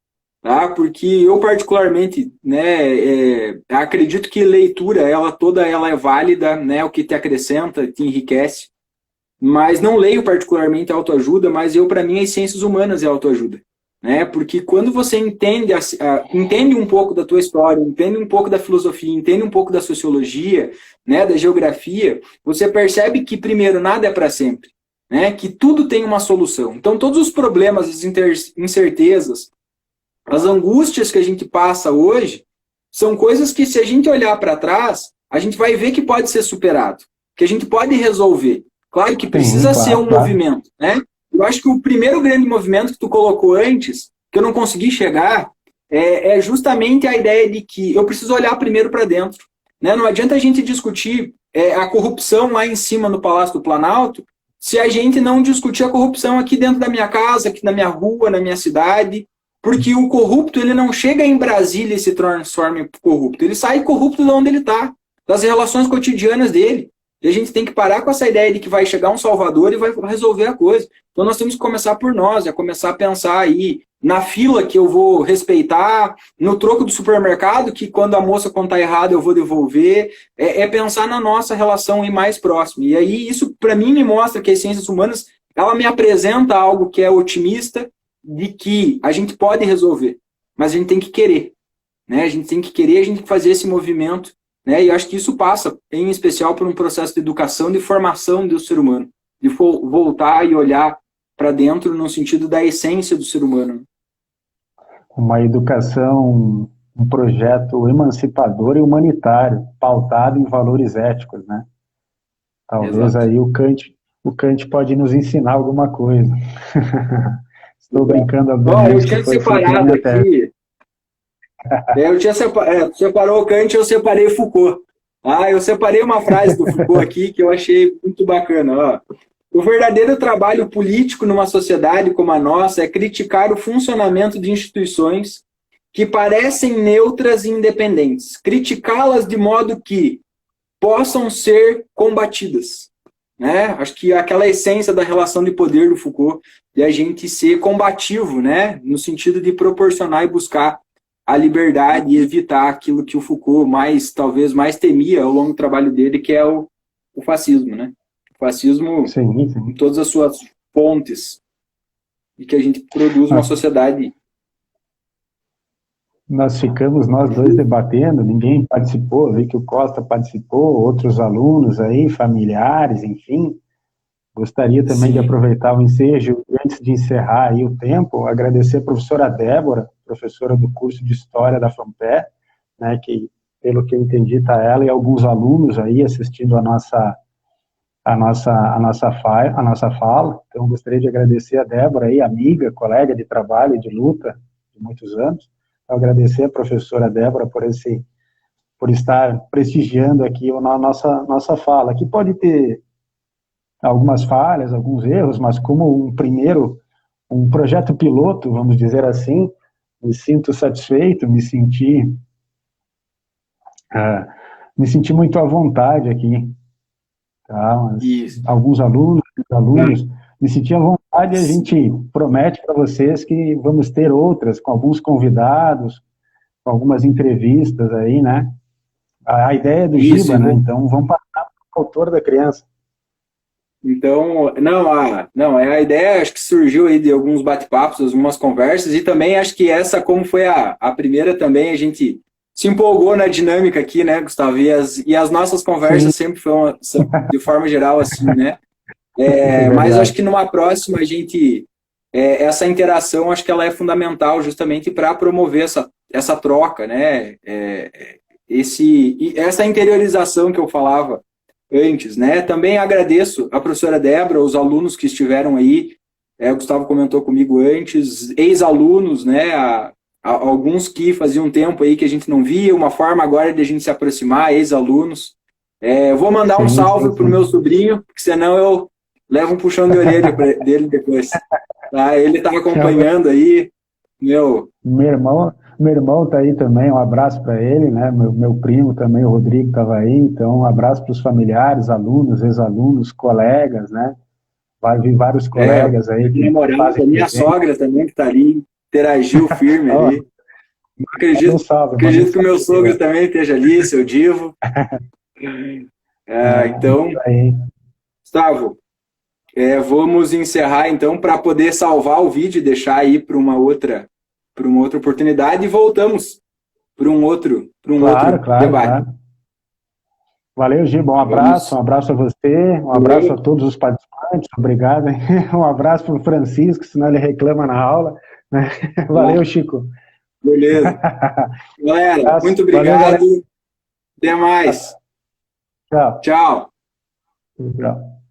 Speaker 1: tá? Porque eu particularmente, né, acredito que leitura, toda ela é válida, né, o que te acrescenta, te enriquece, mas não leio particularmente autoajuda, mas para mim as ciências humanas é autoajuda. né? Porque quando você entende um pouco da tua história, entende um pouco da filosofia, entende um pouco da sociologia, né, da geografia, você percebe que, primeiro, nada é para sempre, né? Que tudo tem uma solução. Então, todos os problemas, as incertezas, as angústias que a gente passa hoje, são coisas que, se a gente olhar para trás, a gente vai ver que pode ser superado, que a gente pode resolver. Claro que precisa ser um movimento, né? Eu acho que o primeiro grande movimento que tu colocou antes, que eu não consegui chegar, é justamente a ideia de que eu preciso olhar primeiro para dentro, né? Não adianta a gente discutir a corrupção lá em cima no Palácio do Planalto, se a gente não discutir a corrupção aqui dentro da minha casa, aqui na minha rua, na minha cidade, porque o corrupto, ele não chega em Brasília e se transforma em corrupto, ele sai corrupto de onde ele está, das relações cotidianas dele. E a gente tem que parar com essa ideia de que vai chegar um salvador e vai resolver a coisa. Então nós temos que começar por nós, começar a pensar aí na fila que eu vou respeitar, no troco do supermercado, que quando a moça contar errado eu vou devolver, pensar na nossa relação aí mais próxima. E aí isso para mim me mostra que as ciências humanas, ela me apresenta algo que é otimista, de que a gente pode resolver, mas a gente tem que querer, né? A gente tem que querer, a gente tem que fazer esse movimento, né? E eu acho que isso passa, em especial, por um processo de educação, de formação do ser humano, de voltar e olhar para dentro no sentido da essência do ser humano.
Speaker 2: Uma educação, um projeto emancipador e humanitário, pautado em valores éticos, né? Talvez Exato. Aí o Kant pode nos ensinar alguma coisa. Estou brincando agora.
Speaker 1: Eu tinha separado aqui. Separou o Kant, eu separei Foucault. Eu separei uma frase do Foucault aqui que eu achei muito bacana. Ó. O verdadeiro trabalho político numa sociedade como a nossa é criticar o funcionamento de instituições que parecem neutras e independentes. Criticá-las de modo que possam ser combatidas. Né? Acho que aquela essência da relação de poder do Foucault, de a gente ser combativo, né? No sentido de proporcionar e buscar a liberdade e evitar aquilo que o Foucault talvez mais temia ao longo do trabalho dele, que é o fascismo, né? O fascismo sim. Em todas as suas fontes, e que a gente produz uma sociedade.
Speaker 2: Nós ficamos, nós dois, debatendo, ninguém participou, vi que o Costa participou, outros alunos aí, familiares, enfim. Gostaria também de aproveitar o ensejo, antes de encerrar aí o tempo, agradecer a professora Débora, professora do curso de História da FAMPE, né, que, pelo que eu entendi, está ela e alguns alunos aí assistindo a nossa fala. Então, gostaria de agradecer a Débora aí, amiga, colega de trabalho e de luta de muitos anos. Agradecer a professora Débora por estar prestigiando aqui a nossa fala, que pode ter algumas falhas, alguns erros, mas como um projeto piloto, vamos dizer assim, me sinto satisfeito, me senti muito à vontade aqui, tá? Alguns alunos, me senti à vontade, e a gente promete para vocês que vamos ter outras, com alguns convidados, com algumas entrevistas aí, né? A ideia é do Giba, né? Então, vamos passar para o autor da criança.
Speaker 1: Então, a ideia, acho que surgiu aí de alguns bate-papos, algumas conversas, e também acho que essa, como foi a primeira também, a gente se empolgou na dinâmica aqui, né, Gustavo? E as nossas conversas sempre foram, de forma geral, assim, né? Mas acho que numa próxima a gente, essa interação, acho que ela é fundamental justamente para promover essa troca, né? Essa interiorização que eu falava antes, né? Também agradeço a professora Débora, os alunos que estiveram aí, o Gustavo comentou comigo antes, ex-alunos, né? Alguns que faziam tempo aí que a gente não via, uma forma agora de a gente se aproximar, ex-alunos. Vou mandar um salve para o meu sobrinho, porque senão eu levo um puxão de orelha dele depois. Tá? Ele está acompanhando aí. Meu
Speaker 2: irmão está aí também, um abraço para ele, né? Meu primo também, o Rodrigo, estava aí, então um abraço para os familiares, alunos, ex-alunos, colegas, né? Vai vir vários colegas aí.
Speaker 1: Minha sogra também que está ali, interagiu firme ali. Acredito que o meu sogro também esteja ali, seu Divo. Então, Gustavo, Vamos encerrar então para poder salvar o vídeo e deixar aí para uma outra oportunidade e voltamos para um outro
Speaker 2: Claro,
Speaker 1: debate.
Speaker 2: claro. Valeu, Giba, um abraço a você, um abraço a todos os participantes, obrigado, hein? Um abraço para o Francisco, senão ele reclama na aula, né? Valeu, Chico.
Speaker 1: Beleza. Galera, muito obrigado. Valeu, galera. Até mais.
Speaker 2: Tchau.
Speaker 1: Tchau.
Speaker 2: Tchau.